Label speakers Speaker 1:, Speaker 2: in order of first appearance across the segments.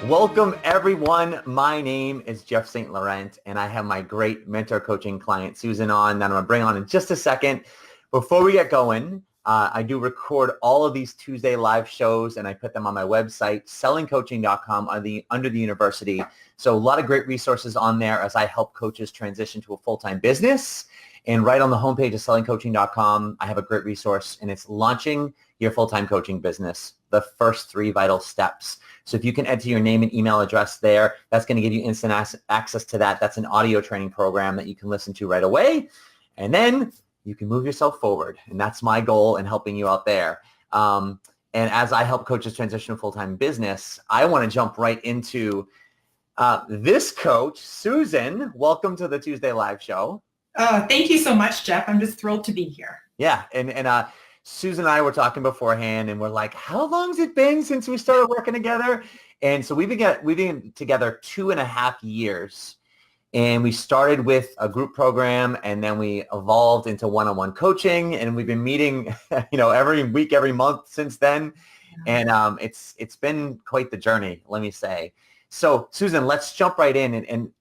Speaker 1: Welcome, everyone. My name is Jeff St Laurent, and I have my great mentor coaching client, Susan, on that I'm going to bring on in just a second. Before we get going, I do record all of these Tuesday live shows, and I put them on my website, sellingcoaching.com, under the university. So a lot of great resources on there as I help coaches transition to a full-time business. And right on the homepage of sellingcoaching.com, I have a great resource, and it's launching your full-time coaching business, the first 3 vital steps. So if you can enter your name and email address there, that's going to give you instant access to that. That's an audio training program that you can listen to right away. And then you can move yourself forward. And that's my goal in helping you out there. And as I help coaches transition to full-time business, I want to jump right into this coach, Susan. Welcome to the Tuesday Live Show.
Speaker 2: Oh, thank you so much, Jeff. I'm just thrilled to be here.
Speaker 1: Yeah. And Susan and I were talking beforehand, and we're like, how long's it been since we started working together? And so we've been together 2.5 years, and we started with a group program, and then we evolved into one-on-one coaching, and we've been meeting, every week, every month since then. And it's been quite the journey, let me say. So Susan, let's jump right in, and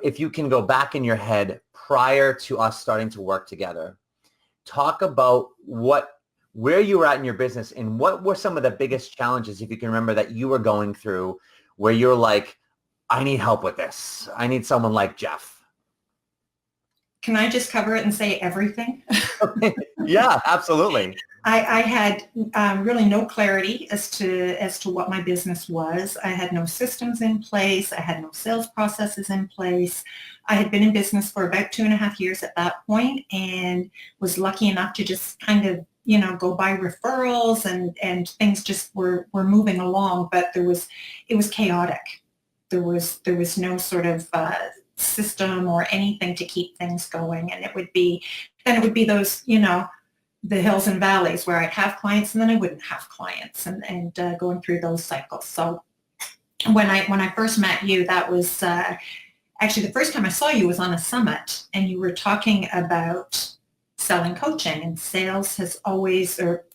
Speaker 1: if you can go back in your head prior to us starting to work together, talk about where you were at in your business and what were some of the biggest challenges, if you can remember, that you were going through where you're like, I need help with this. I need someone like Jeff.
Speaker 2: Can I just cover it and say everything?
Speaker 1: Yeah, absolutely.
Speaker 2: I had really no clarity as to what my business was. I had no systems in place. I had no sales processes in place. I had been in business for about 2.5 years at that point, and was lucky enough to just kind of, go by referrals, and things just were moving along, but it was chaotic. There was no sort of system or anything to keep things going. And it would be those, the hills and valleys where I'd have clients and then I wouldn't have clients, and going through those cycles. So when I first met you, that was actually the first time I saw you was on a summit, and you were talking about selling coaching, and sales has always, or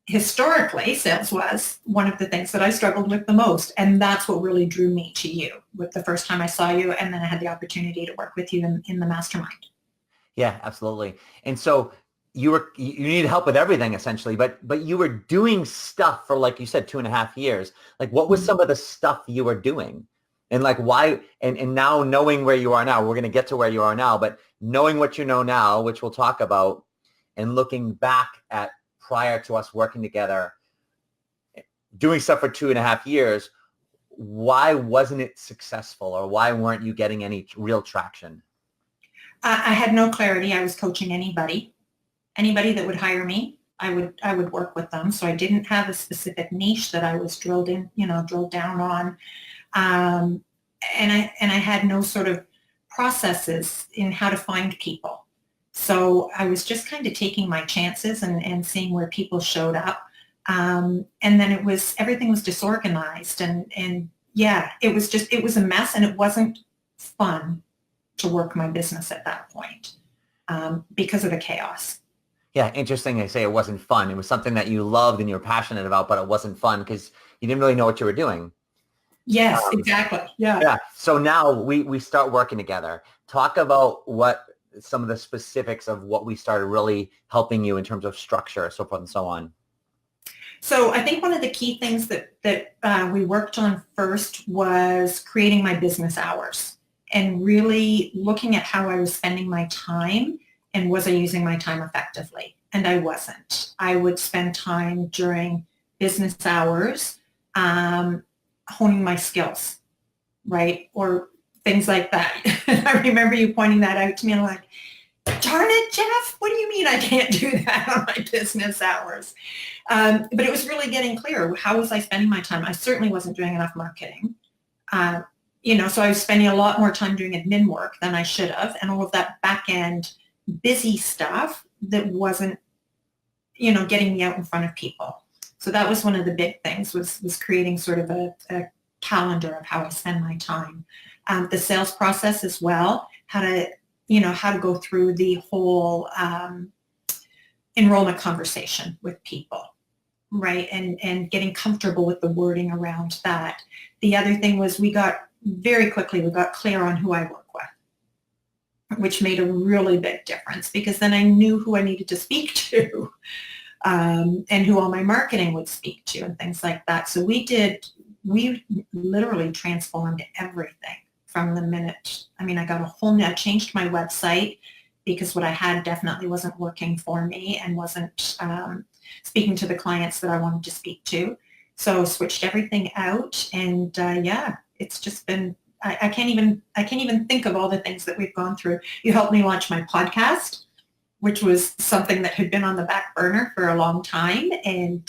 Speaker 2: historically, sales was one of the things that I struggled with the most. And that's what really drew me to you with the first time I saw you. And then I had the opportunity to work with you in the mastermind. Yeah,
Speaker 1: absolutely. And so you needed help with everything essentially, but you were doing stuff for, like you said, 2.5 years. Like, what was some of the stuff you were doing? And like, why, and now knowing where you are now, we're going to get to where you are now, but knowing what you know now, which we'll talk about, and looking back at prior to us working together, doing stuff for 2.5 years, why wasn't it successful, or why weren't you getting any real traction?
Speaker 2: I had no clarity. I was coaching anybody that would hire me. I would work with them. So I didn't have a specific niche that I was drilled down on. And I had no sort of processes in how to find people. So I was just kind of taking my chances and seeing where people showed up. And then everything was disorganized, and yeah, it was a mess, and it wasn't fun to work my business at that point because of the chaos.
Speaker 1: Yeah, interesting. They say it wasn't fun. It was something that you loved and you were passionate about, but it wasn't fun because you didn't really know what you were doing.
Speaker 2: Yes, exactly. Yeah.
Speaker 1: Yeah. So now we start working together. Talk about what some of the specifics of what we started really helping you in terms of structure, so forth and so on.
Speaker 2: So I think one of the key things that we worked on first was creating my business hours, and really looking at how I was spending my time, and was I using my time effectively? And I wasn't. I would spend time during business hours honing my skills, right? Or things like that. I remember you pointing that out to me, and I'm like, darn it, Jeff, what do you mean I can't do that on my business hours? But it was really getting clear. How was I spending my time? I certainly wasn't doing enough marketing. So I was spending a lot more time doing admin work than I should have, and all of that back end busy stuff that wasn't, getting me out in front of people. So that was one of the big things, was creating sort of a calendar of how I spend my time. The sales process as well, how to go through the whole enrollment conversation with people, right? And getting comfortable with the wording around that. The other thing was we got clear on who I work with, which made a really big difference because then I knew who I needed to speak to and who all my marketing would speak to and things like that. So we literally transformed everything from the minute. I mean, I changed my website because what I had definitely wasn't working for me and wasn't speaking to the clients that I wanted to speak to. So switched everything out, and it's just been. I can't even think of all the things that we've gone through. You helped me launch my podcast, which was something that had been on the back burner for a long time, and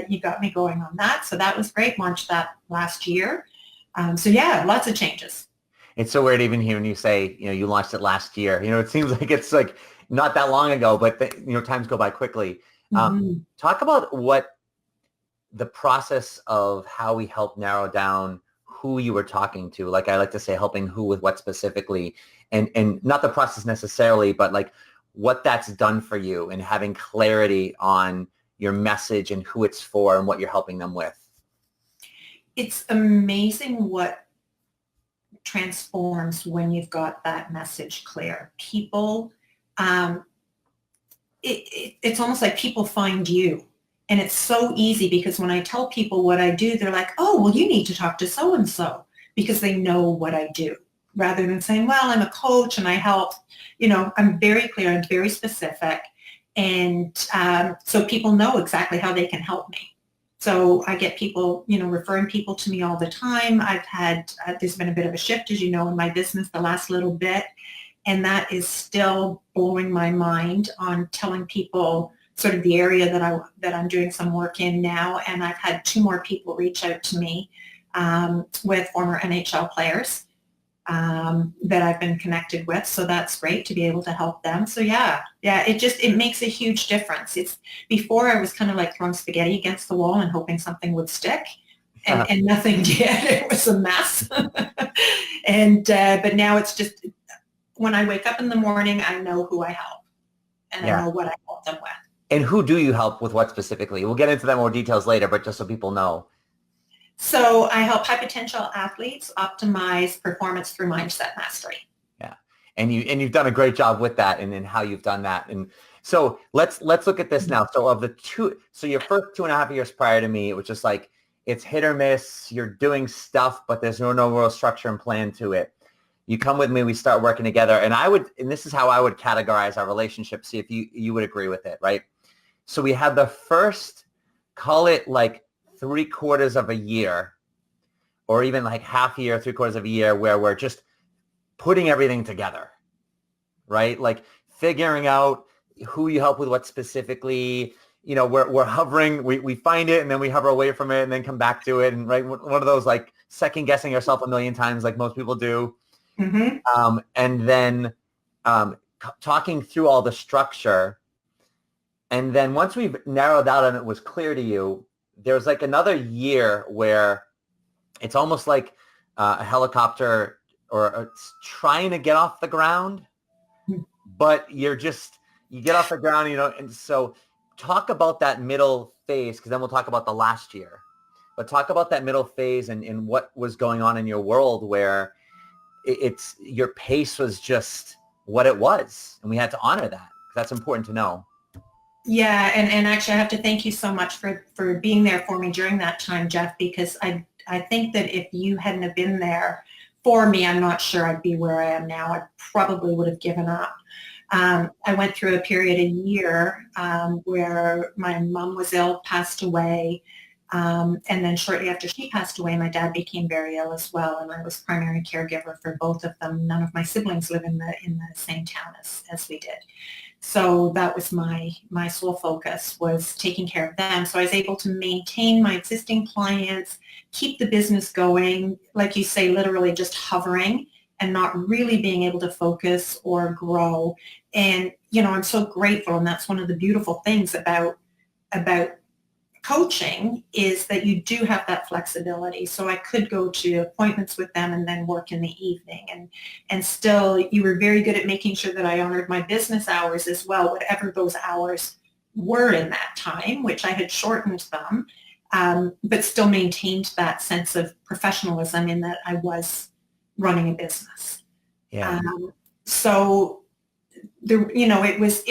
Speaker 2: you got me going on that. So that was great. Launched that last year. Lots of changes.
Speaker 1: It's so weird even hearing you say, you launched it last year. It seems like it's like not that long ago, but times go by quickly. Talk about what the process of how we help narrow down who you were talking to. Like I like to say, helping who with what specifically, and not the process necessarily, but like what that's done for you and having clarity on your message and who it's for and what you're helping them with.
Speaker 2: It's amazing what transforms when you've got that message clear. People, it's almost like people find you. And it's so easy because when I tell people what I do, they're like, oh, well, you need to talk to so-and-so because they know what I do. Rather than saying, well, I'm a coach and I help, I'm very clear, I'm very specific. And so people know exactly how they can help me. So I get people, referring people to me all the time. I've had, there's been a bit of a shift, as you know, in my business the last little bit. And that is still blowing my mind on telling people sort of the area that I'm doing some work in now. And I've had 2 more people reach out to me with former NHL players that I've been connected with. So that's great to be able to help them. So it makes a huge difference. It's before I was kind of like throwing spaghetti against the wall and hoping something would stick. And nothing did. It was a mess. But now it's just, when I wake up in the morning, I know who I help and I know what I help them with.
Speaker 1: And who do you help with what specifically? We'll get into that more details later, but just so people know.
Speaker 2: So I help high potential athletes optimize performance through mindset mastery.
Speaker 1: Yeah. And you've done a great job with that and how you've done that. And so let's look at this now. So your first 2.5 years prior to me, it was just like, it's hit or miss. You're doing stuff, but there's no real structure and plan to it. You come with me, we start working together. And this is how I would categorize our relationship. See if you would agree with it, right? So we had the first, call it like 3/4 of a year, or even like half a year, 3/4 of a year, where we're just putting everything together, right? Like figuring out who you help with what specifically, we're hovering, we find it and then we hover away from it and then come back to it. And right, one of those like second guessing yourself a million times like most people do. Mm-hmm. And then talking through all the structure. And then once we've narrowed out and it was clear to you, there's like another year where it's almost like a helicopter or it's trying to get off the ground, but you get off the ground, and so talk about that middle phase, because then we'll talk about the last year, but talk about that middle phase and what was going on in your world where it's your pace was just what it was. And we had to honor that, because that's important to know.
Speaker 2: Yeah, and actually I have to thank you so much for being there for me during that time, Jeff, because I think that if you hadn't have been there for me, I'm not sure I'd be where I am now. I probably would have given up. I went through a period, a year, where my mom was ill, passed away, and then shortly after she passed away, my dad became very ill as well, and I was primary caregiver for both of them. None of my siblings live in the same town as we did. So that was my sole focus, was taking care of them. So I was able to maintain my existing clients, keep the business going, like you say, literally just hovering and not really being able to focus or grow. And, I'm so grateful. And that's one of the beautiful things about coaching, is that you do have that flexibility. So I could go to appointments with them and then work in the evening. And still, you were very good at making sure that I honored my business hours as well, whatever those hours were in that time, which I had shortened them, but still maintained that sense of professionalism in that I was running a business.
Speaker 1: Yeah.
Speaker 2: So it was,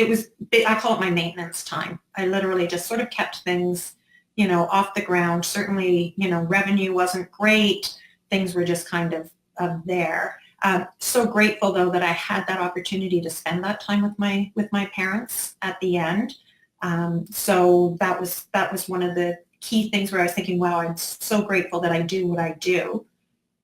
Speaker 2: I call it my maintenance time. I literally just sort of kept things, off the ground. Certainly, revenue wasn't great. Things were just kind of there. So grateful though that I had that opportunity to spend that time with my parents at the end. So that was one of the key things where I was thinking, wow, I'm so grateful that I do what I do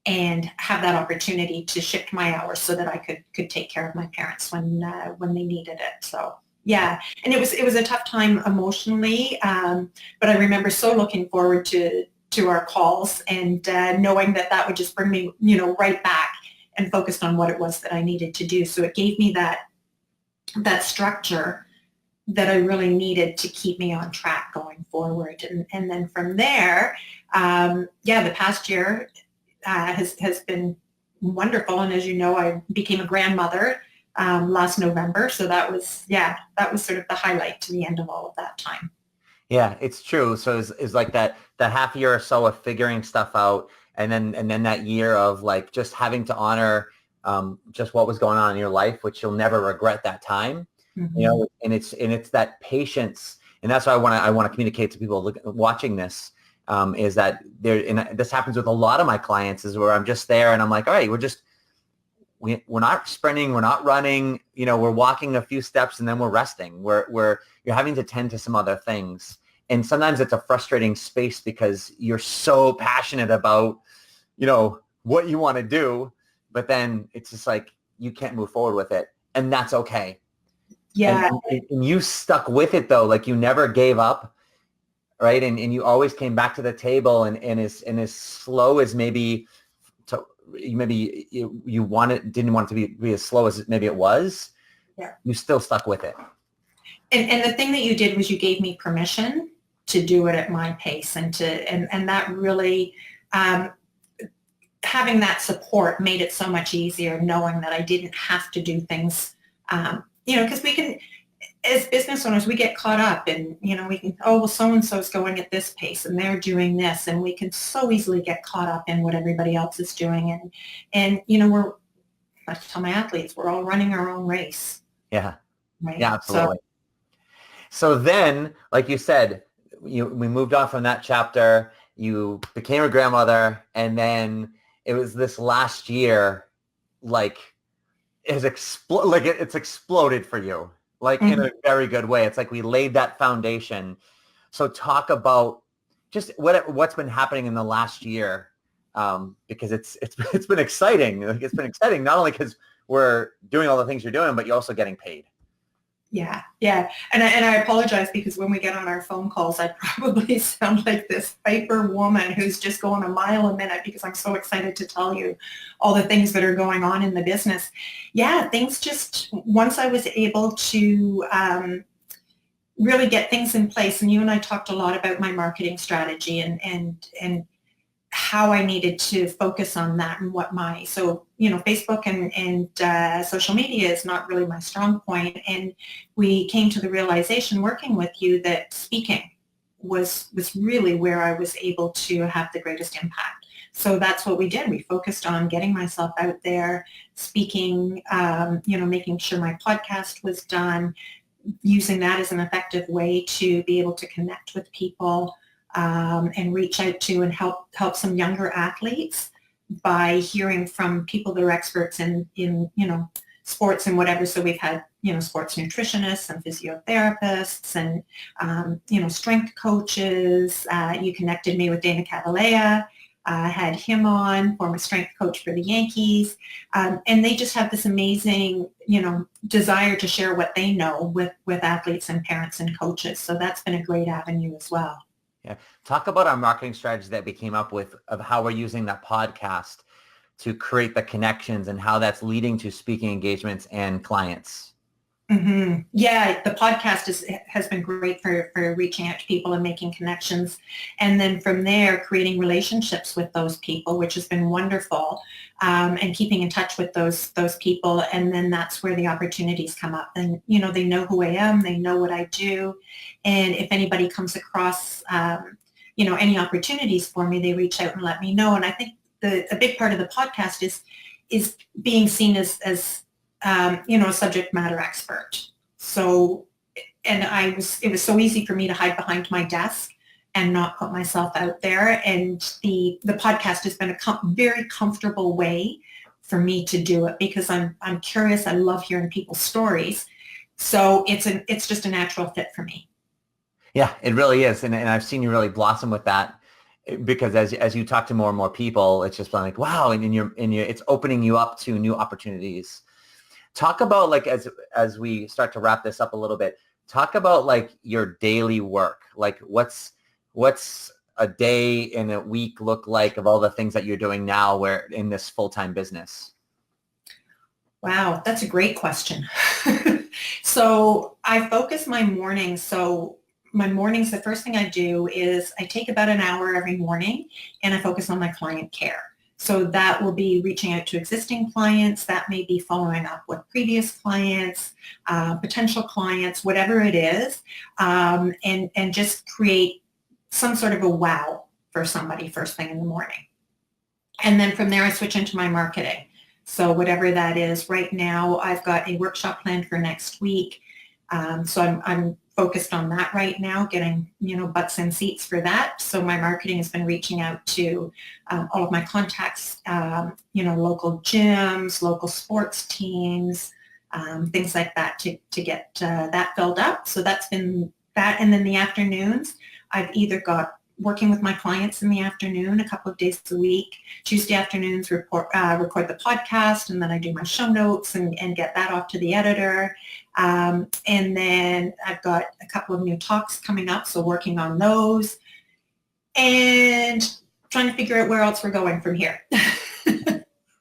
Speaker 2: and have that opportunity to shift my hours so that I could take care of my parents when they needed it. So yeah, and it was a tough time emotionally, but I remember so looking forward to our calls and knowing that would just bring me, right back and focused on what it was that I needed to do. So it gave me that structure that I really needed to keep me on track going forward. And then from there, the past year has been wonderful. And as you know, I became a grandmother last November. So that was sort of the highlight to the end of all of that time.
Speaker 1: Yeah, it's true. So it's like that half year or so of figuring stuff out, and then that year of like just having to honor just what was going on in your life, which you'll never regret that time.
Speaker 2: Mm-hmm.
Speaker 1: And it's that patience, and that's why I want to communicate to people watching this, is that this happens with a lot of my clients, is where I'm just there and I'm like, all right, we're not sprinting, we're not running, we're walking a few steps and then we're resting. You're having to tend to some other things. And sometimes it's a frustrating space because you're so passionate about, what you want to do, but then it's just like, you can't move forward with it. And that's okay.
Speaker 2: Yeah.
Speaker 1: And you stuck with it though. Like you never gave up. Right. And you always came back to the table and as slow as maybe you didn't want it to be as slow as maybe it was.
Speaker 2: Yeah.
Speaker 1: You still stuck with it.
Speaker 2: And the thing that you did was you gave me permission to do it at my pace and that really, having that support made it so much easier knowing that I didn't have to do things, because we can, as business owners, we get caught up and, we can, so-and-so's going at this pace and they're doing this. And we can so easily get caught up in what everybody else is doing. And I tell my athletes, we're all running our own race.
Speaker 1: Yeah.
Speaker 2: Right.
Speaker 1: Yeah, absolutely. So then, like you said, we moved on from that chapter. You became a grandmother, and then it was this last year, like it's exploded for you, like in a very good way. It's like we laid that foundation. So talk about just what's been happening in the last year, because it's been exciting. Like it's been exciting not only because we're doing all the things you're doing, but you're also getting paid.
Speaker 2: Yeah. And I apologize because when we get on our phone calls, I probably sound like this hyper woman who's just going a mile a minute because I'm so excited to tell you all the things that are going on in the business. Yeah, things just, once I was able to really get things in place, and you and I talked a lot about my marketing strategy and how I needed to focus on that and Facebook and social media is not really my strong point. And we came to the realization working with you that speaking was really where I was able to have the greatest impact. So that's what we did. We focused on getting myself out there, speaking, making sure my podcast was done, using that as an effective way to be able to connect with people. And reach out to and help some younger athletes by hearing from people that are experts in sports and whatever. So we've had sports nutritionists and physiotherapists and strength coaches. You connected me with Dana Cavalea. I had him on, former strength coach for the Yankees, and they just have this amazing desire to share what they know with athletes and parents and coaches. So that's been a great avenue as well.
Speaker 1: Yeah. Talk about our marketing strategy that we came up with of how we're using that podcast to create the connections and how that's leading to speaking engagements and clients.
Speaker 2: Yeah, the podcast has been great for reaching out to people and making connections. And then from there, creating relationships with those people, which has been wonderful, and keeping in touch with those people. And then that's where the opportunities come up. And, they know who I am, they know what I do. And if anybody comes across, any opportunities for me, they reach out and let me know. And I think a big part of the podcast is being seen as a subject matter expert. So, and it was so easy for me to hide behind my desk and not put myself out there. And the podcast has been a very comfortable way for me to do it because I'm curious. I love hearing people's stories. So it's just a natural fit for me.
Speaker 1: Yeah, it really is. And I've seen you really blossom with that because as you talk to more and more people, it's just like, wow. And it's opening you up to new opportunities. Talk about, like, as we start to wrap this up a little bit, talk about like your daily work. Like what's a day in a week look like of all the things that you're doing now where in this full-time business?
Speaker 2: Wow, that's a great question. So I focus my mornings. So my mornings, the first thing I do is I take about an hour every morning and I focus on my client care. So that will be reaching out to existing clients. That may be following up with previous clients, potential clients, whatever it is, and just create some sort of a wow for somebody first thing in the morning. And then from there, I switch into my marketing. So whatever that is, right now, I've got a workshop planned for next week. So I'm focused on that right now, getting, butts in seats for that. So my marketing has been reaching out to all of my contacts, local gyms, local sports teams, things like that to get that filled up. So that's been that. And then the afternoons, I've either got working with my clients in the afternoon a couple of days a week. Tuesday afternoons record the podcast, and then I do my show notes and get that off to the editor. And then I've got a couple of new talks coming up, so working on those and trying to figure out where else we're going from here.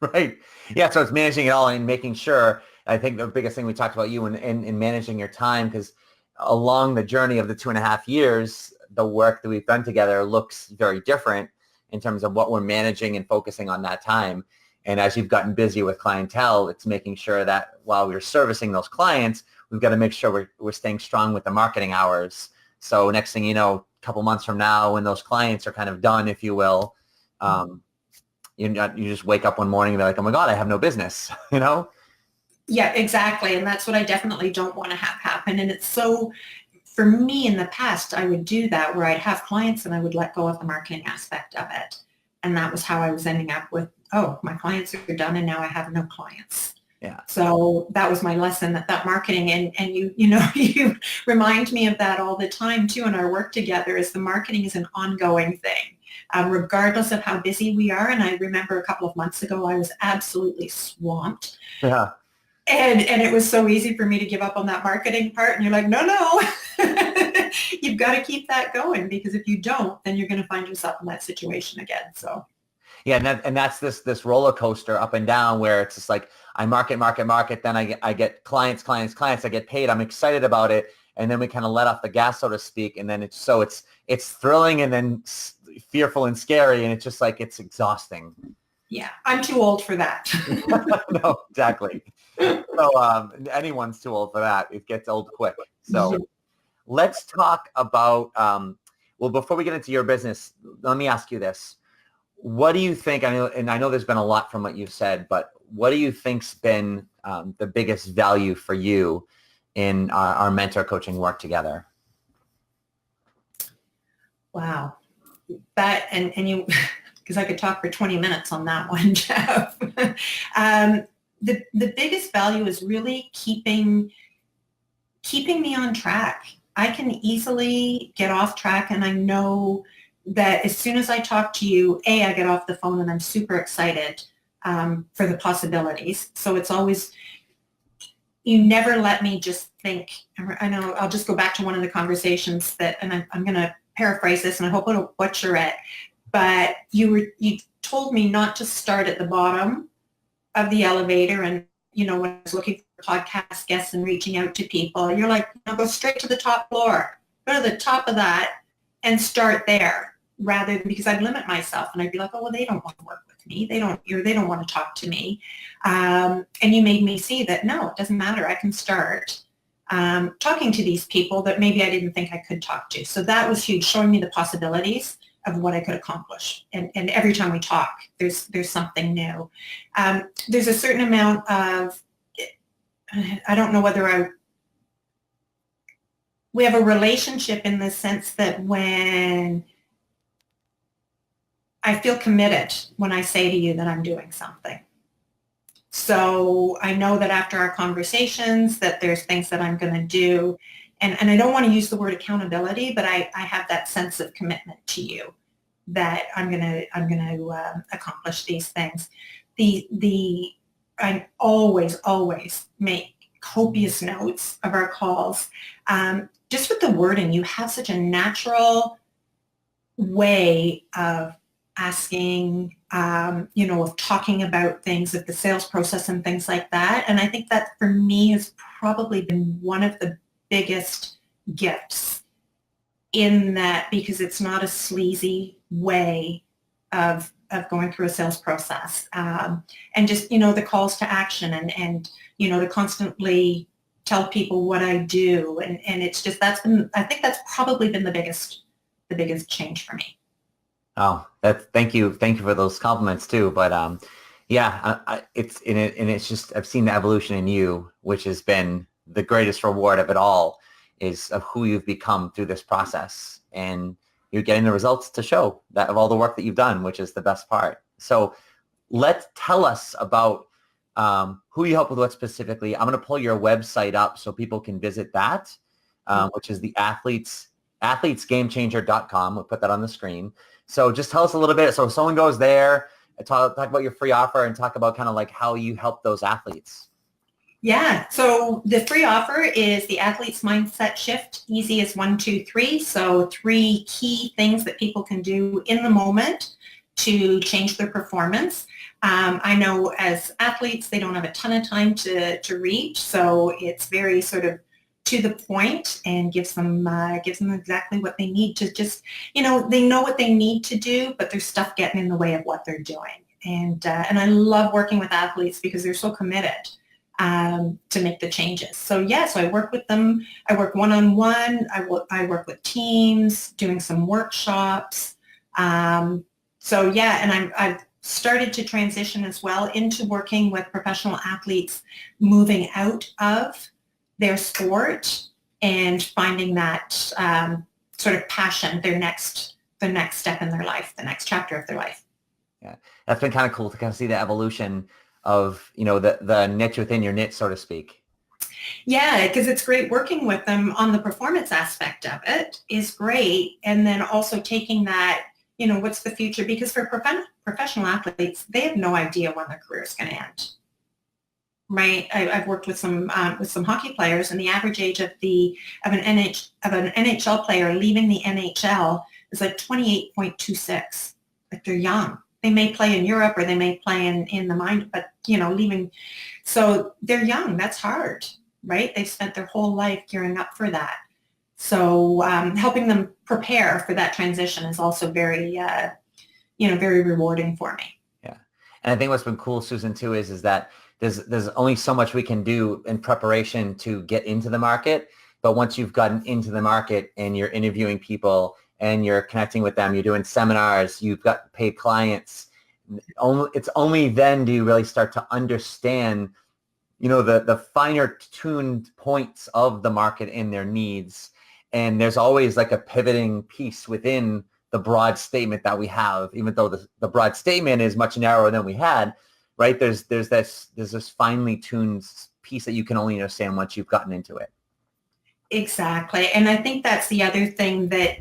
Speaker 1: Right. Yeah. So it's managing it all and making sure. I think the biggest thing we talked about you in managing your time, because along the journey of the 2.5 years, the work that we've done together looks very different in terms of what we're managing and focusing on that time. And as you've gotten busy with clientele, it's making sure that while we're servicing those clients, we've got to make sure we're staying strong with the marketing hours. So next thing you know, a couple months from now, when those clients are kind of done, if you will, you just wake up one morning and be like, oh my God, I have no business,
Speaker 2: Yeah, exactly. And that's what I definitely don't want to have happen. And it's so, for me in the past, I would do that where I'd have clients and I would let go of the marketing aspect of it. And that was how I was ending up with, oh, my clients are done and now I have no clients.
Speaker 1: Yeah.
Speaker 2: So that was my lesson, that marketing, and you you remind me of that all the time too in our work together, is the marketing is an ongoing thing, regardless of how busy we are. And I remember a couple of months ago, I was absolutely swamped.
Speaker 1: Yeah.
Speaker 2: And it was so easy for me to give up on that marketing part. And you're like, no, you've got to keep that going, because if you don't, then you're going to find yourself in that situation again. So.
Speaker 1: Yeah, and that's this roller coaster up and down where it's just like I market, then I get clients, I get paid, I'm excited about it, and then we kind of let off the gas, so to speak, and then it's thrilling and then fearful and scary, and it's just like it's exhausting.
Speaker 2: Yeah, I'm too old for that.
Speaker 1: No, exactly. So anyone's too old for that. It gets old quick. So let's talk about, well, before we get into your business, let me ask you this. What do you think, I know there's been a lot from what you've said, but what do you think's been the biggest value for you in our mentor coaching work together?
Speaker 2: Wow. That, and you, because I could talk for 20 minutes on that one, Jeff. The biggest value is really keeping me on track. I can easily get off track, and I know that as soon as I talk to you, I get off the phone and I'm super excited for the possibilities. So it's always, you never let me just think. I know I'll just go back to one of the conversations that, and I'm going to paraphrase this and I hope I don't butcher it, but you told me not to start at the bottom of the elevator and when I was looking for podcast guests and reaching out to people, you're like, go straight to the top floor, go to the top of that and start there, rather than, because I'd limit myself and I'd be like, oh, well, they don't want to work with me. They don't want to talk to me. And you made me see that, no, it doesn't matter. I can start talking to these people that maybe I didn't think I could talk to. So that was huge, showing me the possibilities of what I could accomplish. And every time we talk, there's something new. There's a certain amount of, I don't know whether we have a relationship in the sense that when I feel committed when I say to you that I'm doing something. So I know that after our conversations that there's things that I'm going to do. And I don't want to use the word accountability, but I have that sense of commitment to you that I'm going to accomplish these things. I always make copious notes of our calls. Just with the wording, you have such a natural way of asking, of talking about things, of the sales process and things like that. And I think that for me has probably been one of the biggest gifts in that, because it's not a sleazy way of going through a sales process. And just, the calls to action and to constantly tell people what I do. And it's just, I think that's probably been the biggest change for me.
Speaker 1: Oh, thank you for those compliments too. But it's just, I've seen the evolution in you, which has been the greatest reward of it all, is of who you've become through this process, and you're getting the results to show that of all the work that you've done, which is the best part. So tell us about who you help with what specifically. I'm going to pull your website up so people can visit that, which is the athletesgamechanger.com. We'll put that on the screen. So just tell us a little bit. So if someone goes there, talk about your free offer and talk about kind of like how you help those athletes.
Speaker 2: Yeah. So the free offer is the Athlete's Mindset Shift, easy as 1, 2, 3. So 3 key things that people can do in the moment to change their performance. I know as athletes, they don't have a ton of time to read. So it's very sort of to the point and gives them exactly what they need to just, they know what they need to do, but there's stuff getting in the way of what they're doing. And I love working with athletes because they're so committed to make the changes. So I work with them. I work one-on-one. I work with teams, doing some workshops. And I've started to transition as well into working with professional athletes moving out of their sport and finding that sort of passion, the next step in their life, the next chapter of their life.
Speaker 1: Yeah, that's been kind of cool to kind of see the evolution of, the niche within your niche, so to speak.
Speaker 2: Yeah, because it's great working with them on the performance aspect of it is great. And then also taking that, what's the future? Because for professional athletes, they have no idea when their career is going to end. Right. I've worked with some hockey players, and the average age of an NHL player leaving the NHL is like 28.26. Like, they're young. They may play in Europe or they may play in the minor, but leaving. So they're young. That's hard, right? They've spent their whole life gearing up for that. So helping them prepare for that transition is also very, very rewarding for me.
Speaker 1: Yeah. And I think what's been cool, Susan, too, is that there's only so much we can do in preparation to get into the market. But once you've gotten into the market and you're interviewing people and you're connecting with them, you're doing seminars, you've got paid clients, it's only then do you really start to understand, the finer tuned points of the market and their needs. And there's always like a pivoting piece within the broad statement that we have, even though the broad statement is much narrower than we had, right? There's this finely tuned piece that you can only understand once you've gotten into it.
Speaker 2: Exactly. And I think that's the other thing that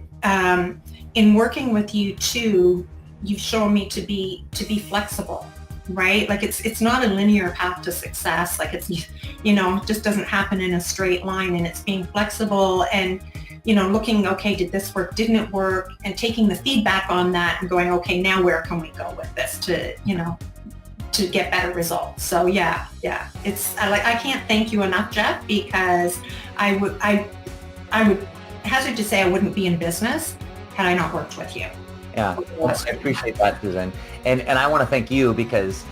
Speaker 2: in working with you too, you've shown me to be flexible, right? Like it's not a linear path to success. Like it's, just doesn't happen in a straight line, and it's being flexible and, looking, okay, did this work? Didn't it work? And taking the feedback on that and going, okay, now where can we go with this to to get better results. So yeah, I can't thank you enough, Jeff, because I would hazard to say I wouldn't be in business had I not worked with you.
Speaker 1: Yeah, I appreciate that, Susan. And I want to thank you because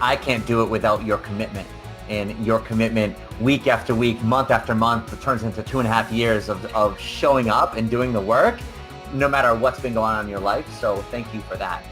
Speaker 1: I can't do it without your commitment. And your commitment week after week, month after month, it turns into 2.5 years of showing up and doing the work, no matter what's been going on in your life. So thank you for that.